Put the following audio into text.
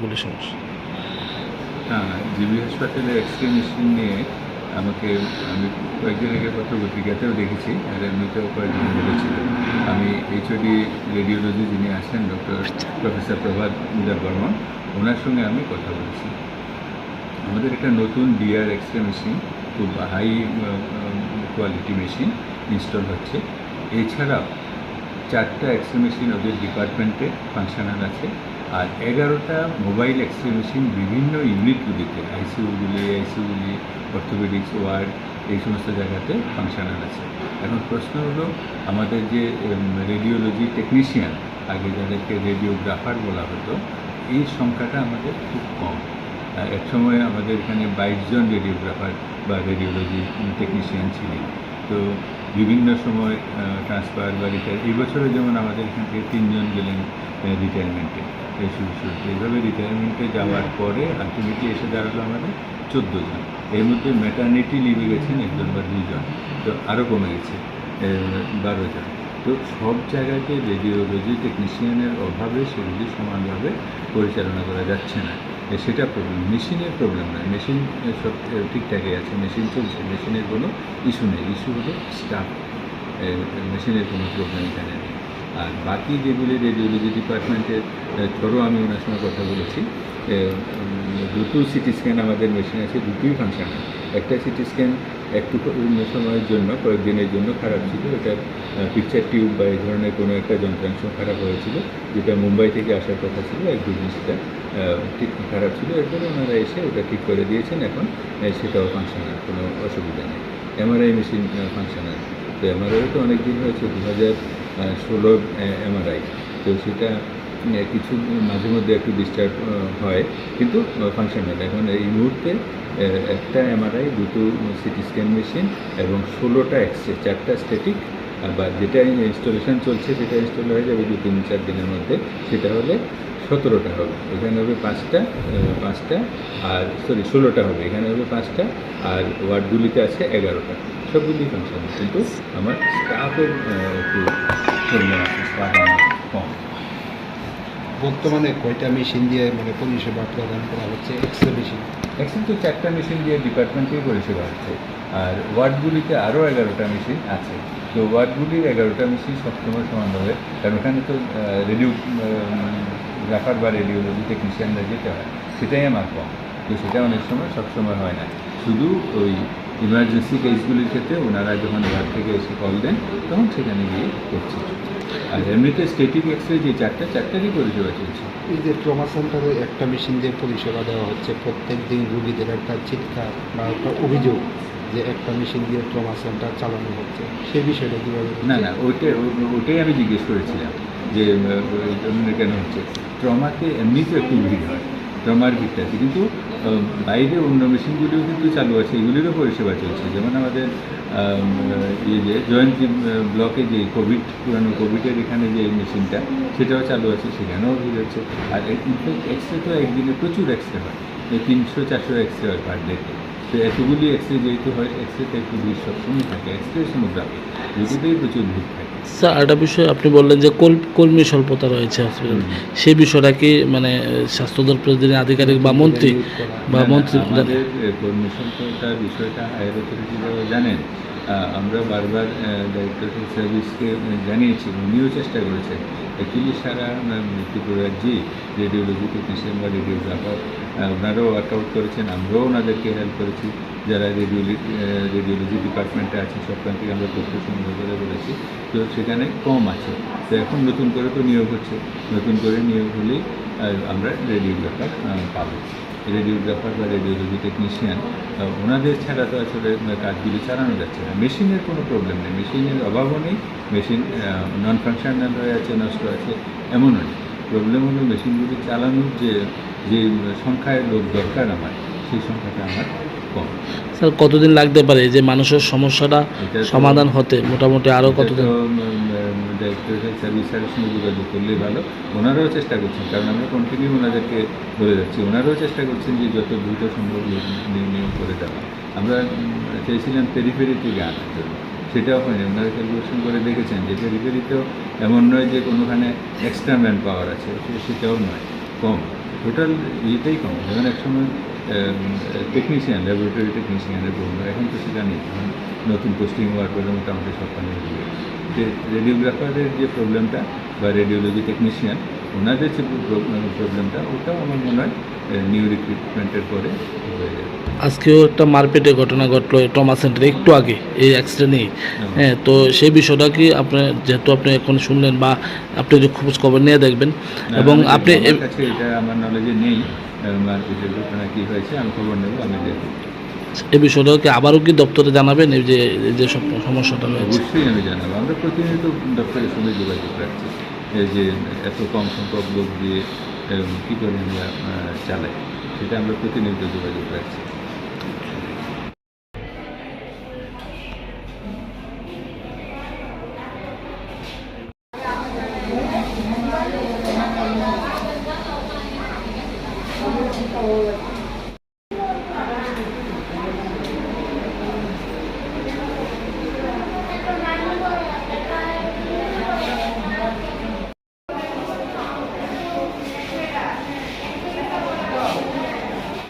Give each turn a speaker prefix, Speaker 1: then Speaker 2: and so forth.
Speaker 1: বলে সমস্যা।
Speaker 2: হ্যাঁ, জিবি হাসপাতালে এক্সরে মেশিন নিয়ে আমি কয়েকদিন আগে পত্রপত্রিকাতেও দেখেছি, আর এমনিতেও কয়েকজন বলেছিল। আমি এইচওডি রেডিওলজি যিনি আছেন প্রফেসর প্রভাত বর্মন, ওনার সঙ্গে আমি কথা বলেছি। আমাদের একটা নতুন ডিআর এক্সরে মেশিন, খুব হাই কোয়ালিটি মেশিন ইনস্টল হচ্ছে। এছাড়াও 4টা এক্সরে মেশিন ওদের ডিপার্টমেন্টে ফাংশনাল আছে, আর 11টা মোবাইল এক্সরে মেশিন বিভিন্ন ইউনিটগুলিতে, আইসিইউগুলি, অর্থোপেডিক্স ওয়ার্ড, এই সমস্ত জায়গাতে ফাংশনাল আছে। এখন প্রশ্ন হলো, আমাদের যে রেডিওলজি টেকনিশিয়ান, আগে যাদেরকে রেডিওগ্রাফার বলা হতো, এই সংখ্যাটা আমাদের খুব কম। এক সময় আমাদের এখানে 22 জন রেডিওগ্রাফার বা রেডিওলজি টেকনিশিয়ান ছিলেন। তো বিভিন্ন সময় ট্রান্সফার বা এই বছরে যেমন আমাদের এখান থেকে 3 জন গেলেন রিটায়ারমেন্টে, শুরুতে। এইভাবে রিটায়ারমেন্টে যাওয়ার পরে আলটিমেটলি এসে দাঁড়ালো আমাদের 14 জন। এর মধ্যে ম্যাটারনিটি লিভে গেছেন 1 জন বা 2 জন, তো আরও কমে গেছে 12 জন। তো সব জায়গাতে রেডিওলজি টেকনিশিয়ানের অভাবে সেগুলি সমানভাবে পরিচালনা করা যাচ্ছে না। সেটা প্রবলেম, মেশিনের প্রবলেম নয়। মেশিন সব ঠিকঠাকই আছে, মেশিন চলছে, মেশিনের কোনো ইস্যু নেই। ইস্যু হলো স্টাফ, মেশিনের কোনো প্রবলেম এখানে নেই। আর বাকি যেগুলি রেডিওলজি ডিপার্টমেন্টের ধরো, আমি ওনার সঙ্গে কথা বলেছি, দুটো সিটি স্ক্যান আমাদের মেশিন আছে, দুটোই ফাংশনাল। একটা সিটি স্ক্যান একটু সময়ের জন্য, কয়েকদিনের জন্য খারাপ ছিল। এটার পিকচার টিউব বা এই ধরনের কোনো একটা যন্ত্রাংশ খারাপ হয়েছিল, যেটা মুম্বাই থেকে আসার কথা ছিল। এক জিনিসটা ঠিক খারাপ ছিল, এরপরে ওনারা এসে ওটা ঠিক করে দিয়েছেন। এখন সেটাও ফাংশনাল, কোনো অসুবিধা নেই। MRI machine functional. তো এমআরআই তো অনেক দিন হয়েছে, 2016 এমআরআই। তো সেটা কিছু মাঝে মধ্যে একটু ডিস্টার্ব হয়, কিন্তু ফাংশনাল। এখন এই মুহূর্তে একটা এমআরআই, দুটো সিটি স্ক্যান মেশিন এবং 16টা এক্সরে, 4টা স্ট্যাটিক, বা যেটা ইনস্টলেশন চলছে সেটা ইনস্টল হয়ে যাবে 2-3-4 দিনের মধ্যে। সেটা হলে 17টা হবে, এখানে হবে 5টা, আর 16টা হবে, এখানে হবে 5টা, আর ওয়ার্ডগুলিতে আছে 11টা। সবগুলি ফাংশন, কিন্তু আমার স্টাফের একটু প্রবলেম আছে, স্টাফ আমার কম।
Speaker 3: বর্তমানে কয়টা মেশিন দিয়ে মানে পরিষেবা প্রদান করা হচ্ছে? এক্সরে মেশিন
Speaker 2: তো 4টা মেশিন দিয়ে ডিপার্টমেন্টেই পরিষেবা হচ্ছে, আর ওয়ার্ডগুলিতে আরও 11টা মেশিন আছে। তো ওয়ার্ডগুলির 11টা মেশিন সবসময় সমানভাবে, কারণ ওখানে তো রেডিওগ্রাফার বা রেডিওলজি টেকনিশিয়ানরা যেতে হয়, সেটাই আমার কম। তো সেটা অনেক সময় সবসময় হয় না। শুধু ওই ইমার্জেন্সি কেসগুলির ক্ষেত্রে ওনারা যখন ওয়ার্ড থেকে এসে কল দেন, তখন সেখানে গিয়ে করছে। আর এমনিতে স্ট্যাটিক এক্সরে যে 4টারই পরিষেবা চলছে।
Speaker 3: এই যে ট্রমা সেন্টারে একটা মেশিন দিয়ে পরিষেবা দেওয়া হচ্ছে, প্রত্যেক দিন রুগীদের একটা চিৎকার বা একটা অভিযোগ যে একটা মেশিন দিয়ে ট্রমা সেন্টার চালানো হচ্ছে, সেই বিষয়টা কীভাবে?
Speaker 2: না, ওটাই আমি জিজ্ঞেস করেছিলাম যে এই ধরনের কেন হচ্ছে। ট্রমাতে এমনিতে একটু ভিড় হয়, ট্রমার ভিড়টা আছে, কিন্তু বাইরে অন্য মেশিনগুলিও কিন্তু চালু আছে, এগুলিরও পরিষেবা চলছে। যেমন আমাদের যে জয়ন্তী ব্লকে যে পুরানো কোভিডের এখানে যে মেশিনটা, সেটাও চালু আছে, সেখানেও ভিড় হচ্ছে। আর ইনফ্যাক্ট এক্সরে তো একদিনে প্রচুর এক্সরে হয়, 300-400 এক্সরে হয় পার ডেতে। তো এতগুলি এক্সরে যেহেতু হয়, এক্সরেতে একটু ভিড় সবসময় থাকে। এক্সরে সোনোগ্রাফি দুটোতেই প্রচুর ভিড় থাকে।
Speaker 1: স্যার, একটা বিষয় আপনি বললেন যে কর্মী স্বল্পতা রয়েছে হসপিটালে, সেই বিষয়টা কি মানে স্বাস্থ্য দপ্তরের যিনি আধিকারিক বা মন্ত্রী
Speaker 2: আমাদের কর্মী স্বল্পতার বিষয়টা হায়ার অথরিটিরা জানেন। আমরা বারবার ডাইরেক্টর সার্ভিসকে জানিয়েছি, উনিও চেষ্টা করেছেন। অ্যাকচুয়ালি সারা ত্রিপুরার যে রেডিওলজি টেকনিশিয়ান বা রেডিওগ্রাফার, ওনারাও ওয়ার্কআউট করেছেন, আমরাও ওনাদেরকে হেল্প করেছি। যারা রেডিওলজি ডিপার্টমেন্টে আছে, সব থেকে আমরা তথ্য সংগ্রহ করে বলেছি। তো সেখানে কম আছে। তো এখন নতুন করে তো নিয়োগ হচ্ছে, নতুন করে নিয়োগ হলেই আমরা রেডিওগ্রাফার পাবো। রেডিওগ্রাফার বা রেডিওলজি টেকনিশিয়ান, ওনাদের ছাড়া তো আসলে কাজগুলি চালানো যাচ্ছে না। মেশিনের কোনো প্রবলেম নেই, মেশিনের অভাবও নেই, মেশিন নন ফাংশনাল হয়ে আছে, নষ্ট আছে, এমনও নেই। প্রবলেম হলো মেশিনগুলি চালানোর যে সংখ্যায় লোক দরকার আমার, সেই সংখ্যাটা আমার কম।
Speaker 1: স্যার, কতদিন লাগতে পারে যে মানুষের সমস্যাটা সমাধান হতে? মোটামুটি আরও কতদিন?
Speaker 2: ডাইরেক্টরেট সার্ভিসের সঙ্গে যোগাযোগ করলেই ভালো। ওনারাও চেষ্টা করছেন, কারণ আমরা কন্টিনিউ ওনাদেরকে বলে যাচ্ছি। ওনারাও চেষ্টা করছেন যে যত দ্রুত সম্ভব নিয়োগ করে দেওয়া। আমরা চেয়েছিলাম পেরিফেরি থেকে আনার জন্য, সেটাও হয়নি। ওনারা ক্যালকুলেশন করে দেখেছেন যে পেরিফেরিতেও এমন নয় যে কোনোখানে এক্সট্রা ম্যান পাওয়ার আছে, সেটাও নয়, কম। টোটাল ইয়েটাই কম। যেমন একসময় টেকনিশিয়ান, ল্যাবরেটরি টেকনিশিয়ানের প্রবলেম, এখন তো সেটা নেই। এখন নতুন পোস্টিং হওয়ার পরে মোটামুটি সব পানি হয়ে যাবে। যে রেডিওগ্রাফারের যে প্রবলেমটা বা রেডিওলজি টেকনিশিয়ান ওনাদের যে প্রবলেমটা, ওটাও আমার মনে হয় নিউ রিক্রুটমেন্টের পরে হয়ে যাবে।
Speaker 1: আজকেও একটা মারপিটের ঘটনা ঘটলো ট্রমা সেন্টারে একটু আগে এই অ্যাক্সিডেন্টেই। হ্যাঁ, তো সেই বিষয়টা কি আপনার, যেহেতু আপনি এখন শুনলেন বা আপনি যে খোঁজ খবর নিয়ে দেখবেন এবং আপনি
Speaker 2: আমার কাছে এটা আমার নলেজে নেই, মারপিটের ঘটনা কী হয়েছে, আমি খবর নেব, আমি দেখব।
Speaker 1: এই বিষয়টা কি আবারও কি দপ্তরে জানাবেন, এই যে সব সমস্যাটা রয়েছে?
Speaker 2: অবশ্যই আমি জানাবো। আমরা প্রতিনিয়ত দপ্তরের সঙ্গে যোগাযোগ রাখছি, এই যে এত কম সংখ্যক লোক দিয়ে কী করে আমরা চালাই, সেটা আমরা প্রতিনিয়ত যোগাযোগ রাখছি।
Speaker 4: Oh,